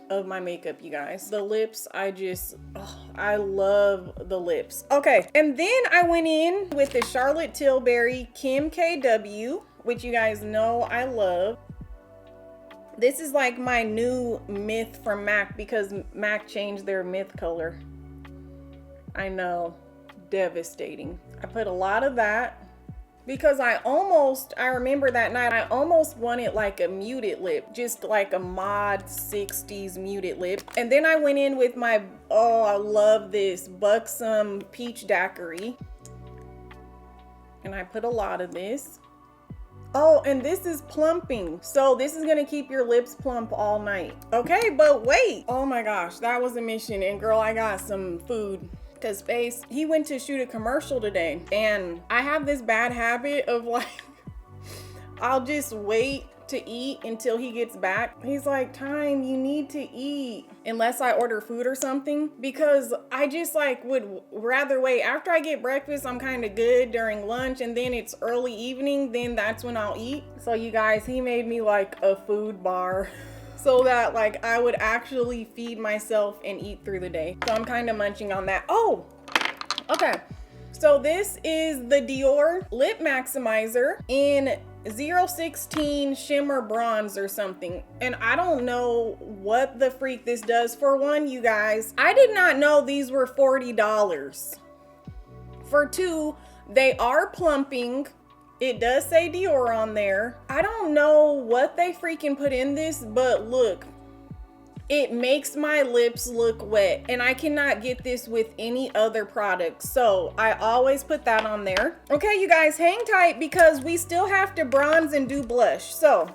of my makeup, you guys. The lips, I love the lips. Okay, and then I went in with the Charlotte Tilbury Kim KW, which you guys know I love. This is like my new myth from MAC because MAC changed their myth color. I know, devastating. I put a lot of that because I remember that night, I almost wanted like a muted lip, just like a mod 60s muted lip. And then I went in with my, oh, I love this Buxom Peach Daiquiri. And I put a lot of this. Oh, and this is plumping. So this is gonna keep your lips plump all night. Okay, but wait. Oh my gosh, that was a mission. And girl, I got some food. Cause Face, he went to shoot a commercial today. And I have this bad habit of like, I'll just wait to eat until he gets back. He's like, Time, you need to eat. Unless I order food or something. Because I just like would rather wait. After I get breakfast, I'm kind of good during lunch. And then it's early evening, then that's when I'll eat. So you guys, he made me like a food bar. So that like I would actually feed myself and eat through the day. So I'm kind of munching on that. Oh, okay. So this is the Dior Lip Maximizer in 016 Shimmer Bronze or something. And I don't know what the freak this does. For one, you guys, I did not know these were $40. For two, they are plumping. It does say Dior on there. I don't know what they freaking put in this, but look, it makes my lips look wet, and I cannot get this with any other product. So I always put that on there. Okay, you guys, hang tight because we still have to bronze and do blush. So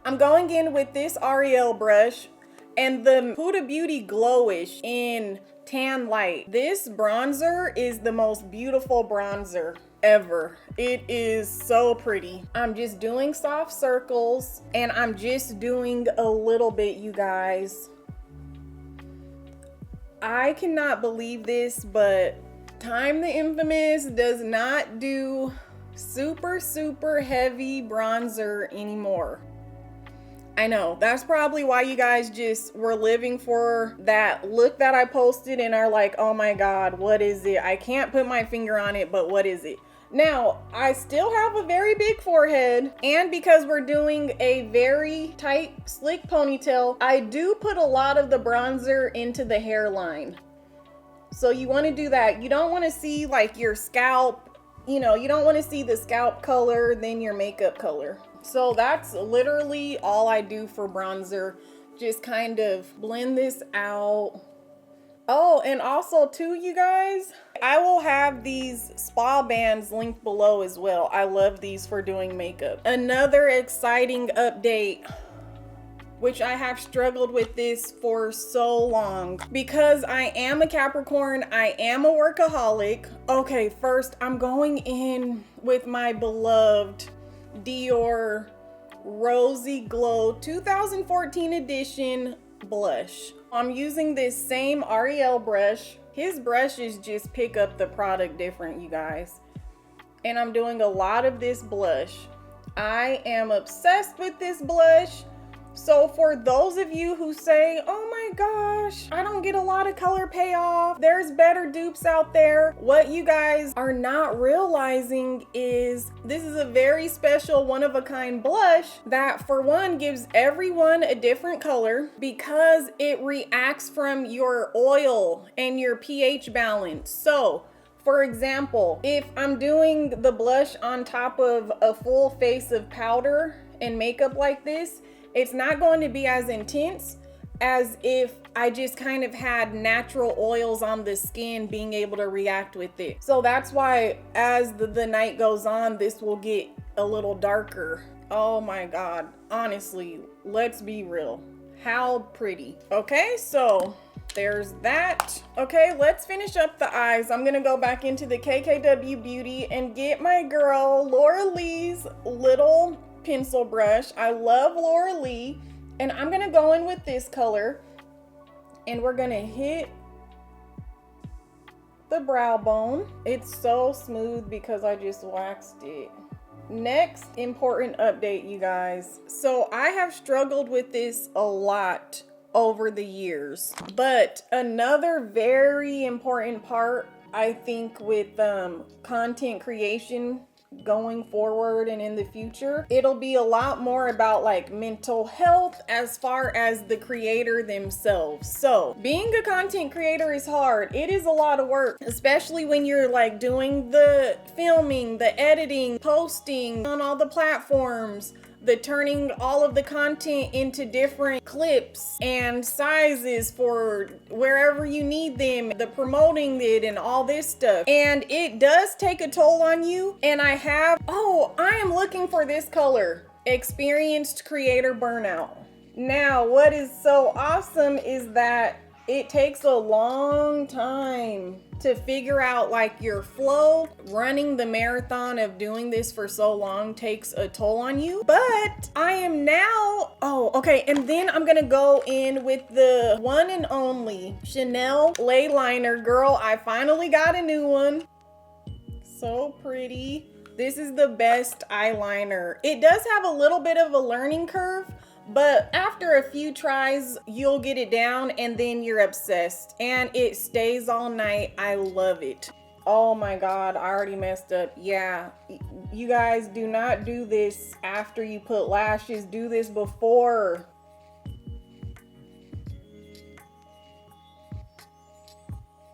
I'm going in with this Ariel brush and the Huda Beauty Glowish in Tan Light. This bronzer is the most beautiful bronzer ever. It is so pretty. I'm just doing soft circles and I'm just doing a little bit, you guys. I cannot believe this, but Time the Infamous does not do super heavy bronzer anymore. I know, that's probably why you guys just were living for that look that I posted and are like, oh my God, what is it? I can't put my finger on it, but what is it? Now, I still have a very big forehead, and because we're doing a very tight, slick ponytail, I do put a lot of the bronzer into the hairline. So you want to do that. You don't want to see like your scalp, you know, you don't want to see the scalp color, then your makeup color. So that's literally all I do for bronzer. Just kind of blend this out. Oh, and also too, you guys, I will have these spa bands linked below as well. I love these for doing makeup. Another exciting update, which I have struggled with this for so long because I am a Capricorn, I am a workaholic. Okay, first I'm going in with my beloved Dior Rosy Glow 2014 edition blush. I'm using this same Ariel brush. His brushes just pick up the product different, you guys. And I'm doing a lot of this blush. I am obsessed with this blush. So for those of you who say, oh my gosh, I don't get a lot of color payoff, there's better dupes out there. What you guys are not realizing is this is a very special one-of-a-kind blush that for one gives everyone a different color because it reacts from your oil and your pH balance. So for example, if I'm doing the blush on top of a full face of powder and makeup like this, it's not going to be as intense as if I just kind of had natural oils on the skin being able to react with it. So that's why as the night goes on, this will get a little darker. Oh my God, honestly, let's be real. How pretty. Okay, so there's that. Okay, let's finish up the eyes. I'm gonna go back into the KKW Beauty and get my girl Laura Lee's little pencil brush. I love Laura Lee. And I'm gonna go in with this color and we're gonna hit the brow bone. It's so smooth because I just waxed it. Next important update, you guys. So I have struggled with this a lot over the years, but another very important part, I think, with content creation going forward and in the future, it'll be a lot more about like mental health as far as the creator themselves. So being a content creator is hard. It is a lot of work, especially when you're like doing the filming, the editing, posting on all the platforms, the turning all of the content into different clips and sizes for wherever you need them, the promoting it and all this stuff. And it does take a toll on you. And I am looking for this color, experienced creator burnout. Now, what is so awesome is that it takes a long time to figure out like your flow. Running the marathon of doing this for so long takes a toll on you, but I am now, and then I'm gonna go in with the one and only Chanel Lay Liner. Girl, I finally got a new one. So pretty. This is the best eyeliner. It does have a little bit of a learning curve, but after a few tries, you'll get it down and then you're obsessed. And it stays all night. I love it. Oh my God, I already messed up. Yeah, you guys do not do this after you put lashes. Do this before.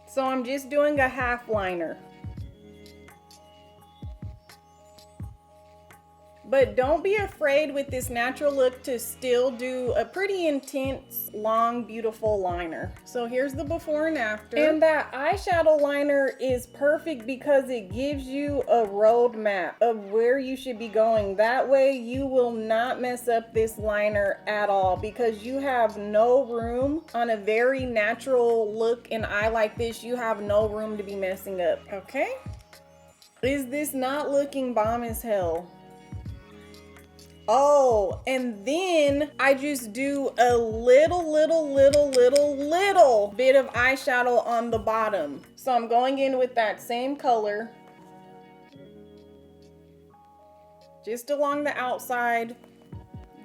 So I'm just doing a half liner. But don't be afraid with this natural look to still do a pretty intense, long, beautiful liner. So here's the before and after. And that eyeshadow liner is perfect because it gives you a roadmap of where you should be going. That way you will not mess up this liner at all because you have no room on a very natural look and eye like this. You have no room to be messing up, okay? Is this not looking bomb as hell? Oh, and then I just do a little bit of eyeshadow on the bottom. So I'm going in with that same color, just along the outside,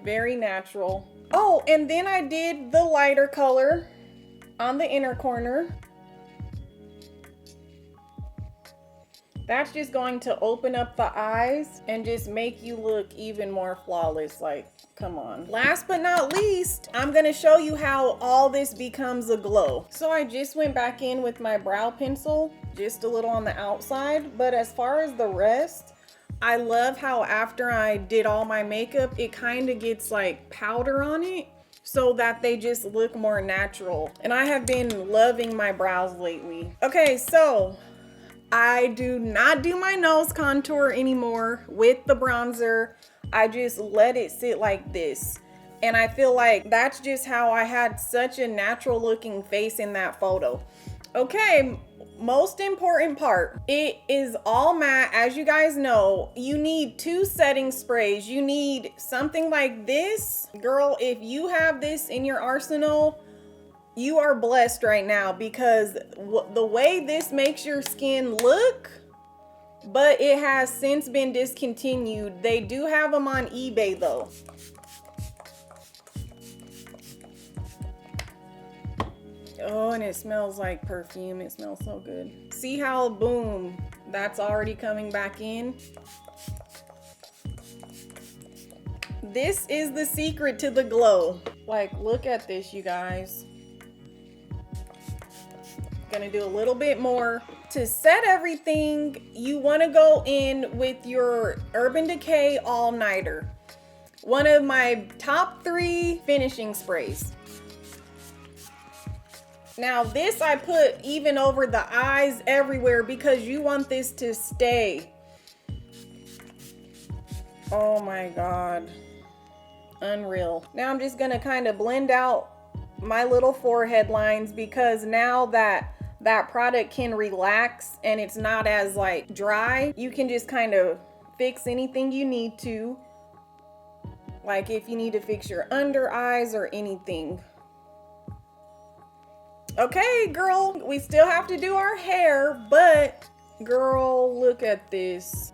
very natural. Oh, and then I did the lighter color on the inner corner. That's just going to open up the eyes and just make you look even more flawless. Like, come on. Last but not least, I'm gonna show you how all this becomes a glow. So I just went back in with my brow pencil, just a little on the outside. But as far as the rest, I love how after I did all my makeup, it kind of gets like powder on it, so that they just look more natural. And I have been loving my brows lately. Okay, so I do not do my nose contour anymore with the bronzer. I just let it sit like this. And I feel like that's just how I had such a natural looking face in that photo. Okay, most important part. It is all matte. As you guys know, you need 2 setting sprays. You need something like this. Girl, if you have this in your arsenal, you are blessed right now because the way this makes your skin look, but it has since been discontinued. They do have them on eBay though. Oh, and it smells like perfume. It smells so good. See how, boom, that's already coming back in. This is the secret to the glow. Like, look at this, you guys. Gonna do a little bit more. To set everything, you want to go in with your Urban Decay All Nighter. One of my top 3 finishing sprays. Now this I put even over the eyes everywhere because you want this to stay. Oh my God. Unreal. Now I'm just gonna kind of blend out my little forehead lines because now that product can relax and it's not as like dry, you can just kind of fix anything you need to. Like if you need to fix your under eyes or anything. Okay, girl, we still have to do our hair, but girl, look at this.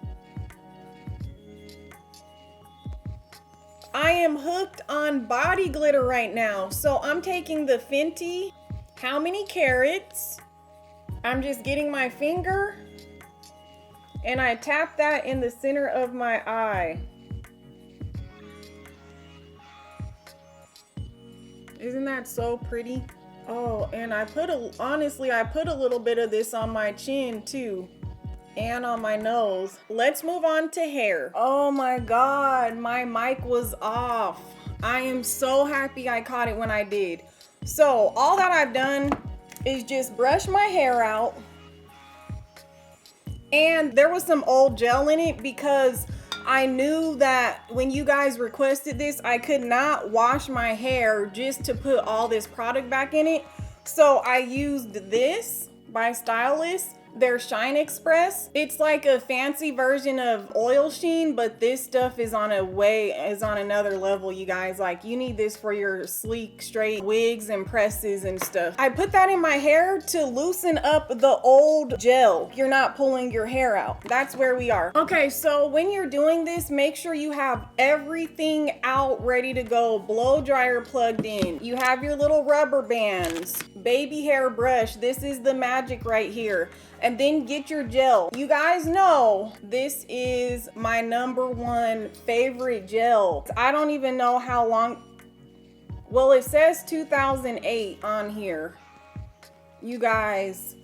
I am hooked on body glitter right now. So I'm taking the Fenty How Many Carats. I'm just getting my finger and I tap that in the center of my eye. Isn't that so pretty? Oh, and honestly, I put a little bit of this on my chin too. And on my nose. Let's move on to hair. Oh my God, my mic was off. I am so happy I caught it when I did. So all that I've done is just brush my hair out. And there was some old gel in it because I knew that when you guys requested this, I could not wash my hair just to put all this product back in it. So I used this by Stylist, their Shine Express. It's like a fancy version of Oil Sheen, but this stuff is on another level, you guys. Like, you need this for your sleek, straight wigs and presses and stuff. I put that in my hair to loosen up the old gel. You're not pulling your hair out. That's where we are. Okay, so when you're doing this, make sure you have everything out ready to go. Blow dryer plugged in. You have your little rubber bands, baby hair brush. This is the magic right here. And then get your gel. You guys know this is my #1 favorite gel. I don't even know how long. Well, it says 2008 on here. You guys,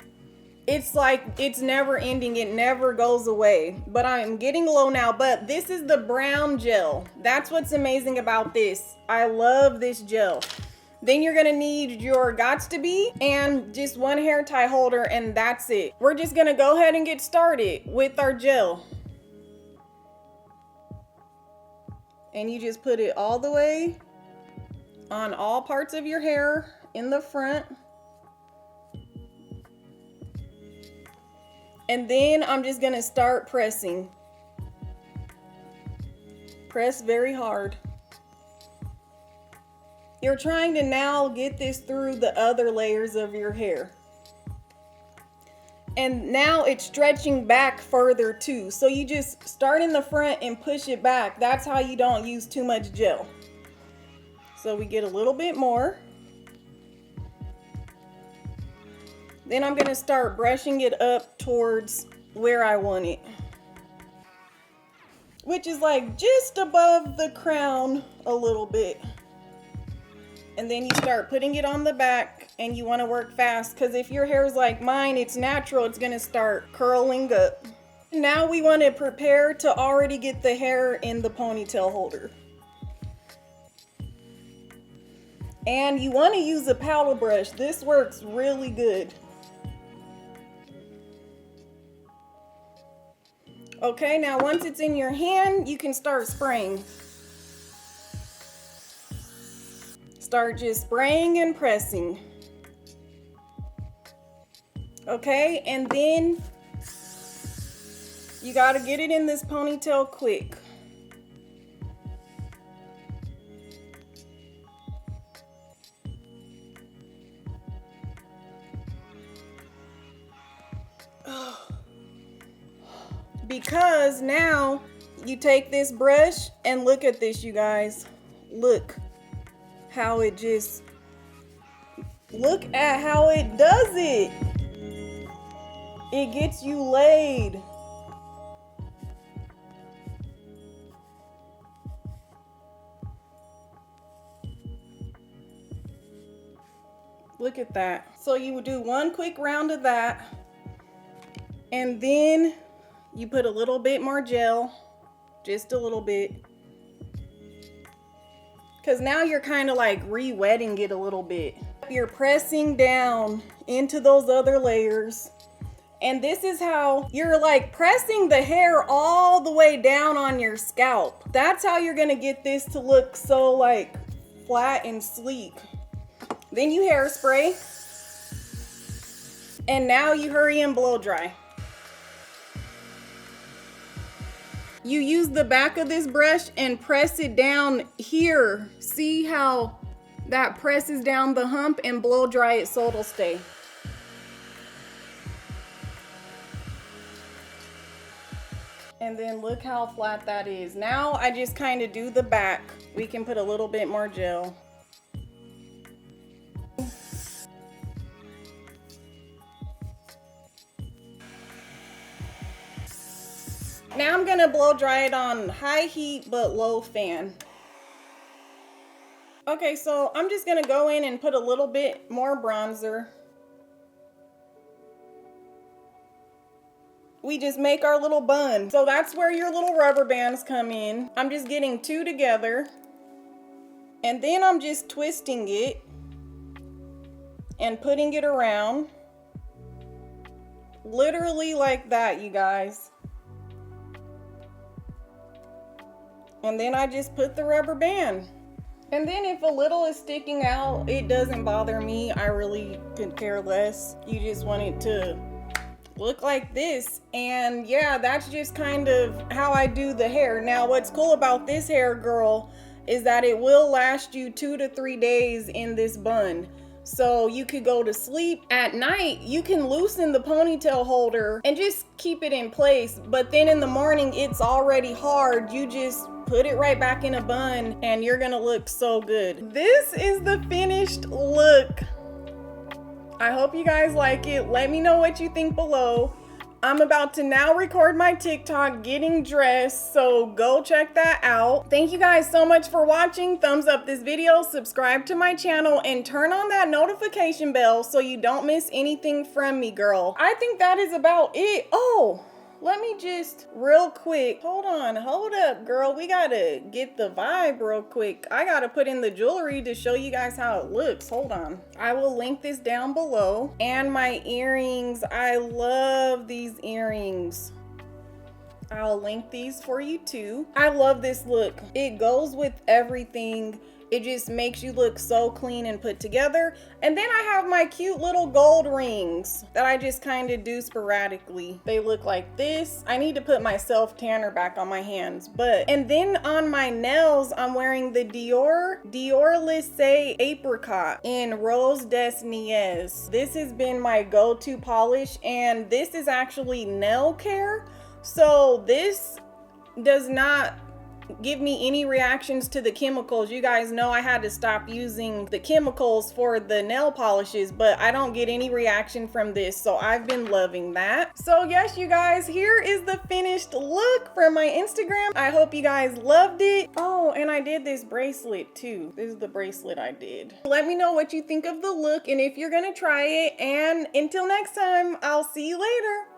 it's like it's never ending. It never goes away. But I'm getting low now. But this is the brown gel. That's what's amazing about this. I love this gel. Then you're gonna need your Gots to Be and just one hair tie holder, and that's it. We're just gonna go ahead and get started with our gel. And you just put it all the way on all parts of your hair in the front. And then I'm just gonna start pressing. Press very hard. You're trying to now get this through the other layers of your hair. And now it's stretching back further too. So you just start in the front and push it back. That's how you don't use too much gel. So we get a little bit more. Then I'm gonna start brushing it up towards where I want it, which is like just above the crown a little bit. And then you start putting it on the back, and you want to work fast because if your hair is like mine, it's natural, it's going to start curling up. Now we want to prepare to already get the hair in the ponytail holder. And you want to use a paddle brush. This works really good. Okay, now once it's in your hand, you can start spraying. Start just spraying and pressing. Okay, and then you got to get it in this ponytail quick. Because now you take this brush and look at this, you guys. Look how it just, look at how it does it. It gets you laid. Look at that. So you would do one quick round of that, and then you put a little bit more gel, just a little bit. Because now you're kind of like re-wetting it a little bit. You're pressing down into those other layers. And this is how you're like pressing the hair all the way down on your scalp. That's how you're gonna get this to look so like flat and sleek. Then you hairspray. And now you hurry and blow dry. You use the back of this brush and press it down here. See how that presses down the hump, and blow dry it so it'll stay. And then look how flat that is. Now I just kind of do the back. We can put a little bit more gel. Now I'm gonna blow dry it on high heat but low fan. Okay, so I'm just gonna go in and put a little bit more bronzer. We just make our little bun. So that's where your little rubber bands come in. I'm just getting 2 together. And then I'm just twisting it and putting it around. Literally like that, you guys. And then I just put the rubber band. And then if a little is sticking out, it doesn't bother me. I really could care less. You just want it to look like this. And yeah, that's just kind of how I do the hair. Now, what's cool about this hair, girl, is that it will last you 2 to 3 days in this bun. So you could go to sleep. At night, you can loosen the ponytail holder and just keep it in place. But then in the morning, it's already hard. You just put it right back in a bun and you're gonna look so good. This is the finished look. I hope you guys like it. Let me know what you think below. I'm about to now record my TikTok getting dressed, so go check that out. Thank you guys so much for watching. Thumbs up this video, subscribe to my channel, and turn on that notification bell so you don't miss anything from me, girl. I think that is about it. Oh, let me just real quick, hold on, hold up, girl. We gotta get the vibe real quick. I gotta put in the jewelry to show you guys how it looks. Hold on. I will link this down below. And my earrings, I love these earrings. I'll link these for you too. I love this look. It goes with everything. It just makes you look so clean and put together. And then I have my cute little gold rings that I just kind of do sporadically. They look like this. I need to put my self tanner back on my hands, and then on my nails, I'm wearing the Dior Lissé Apricot in Rose des Neiges. This has been my go-to polish, and this is actually nail care. So this does not give me any reactions to the chemicals. You guys know I had to stop using the chemicals for the nail polishes, but I don't get any reaction from this, so I've been loving that. So yes, you guys, here is the finished look from my Instagram. I hope you guys loved it. Oh, and I did this bracelet too. This is the bracelet I did. Let me know what you think of the look and if you're gonna try it, and until next time, I'll see you later.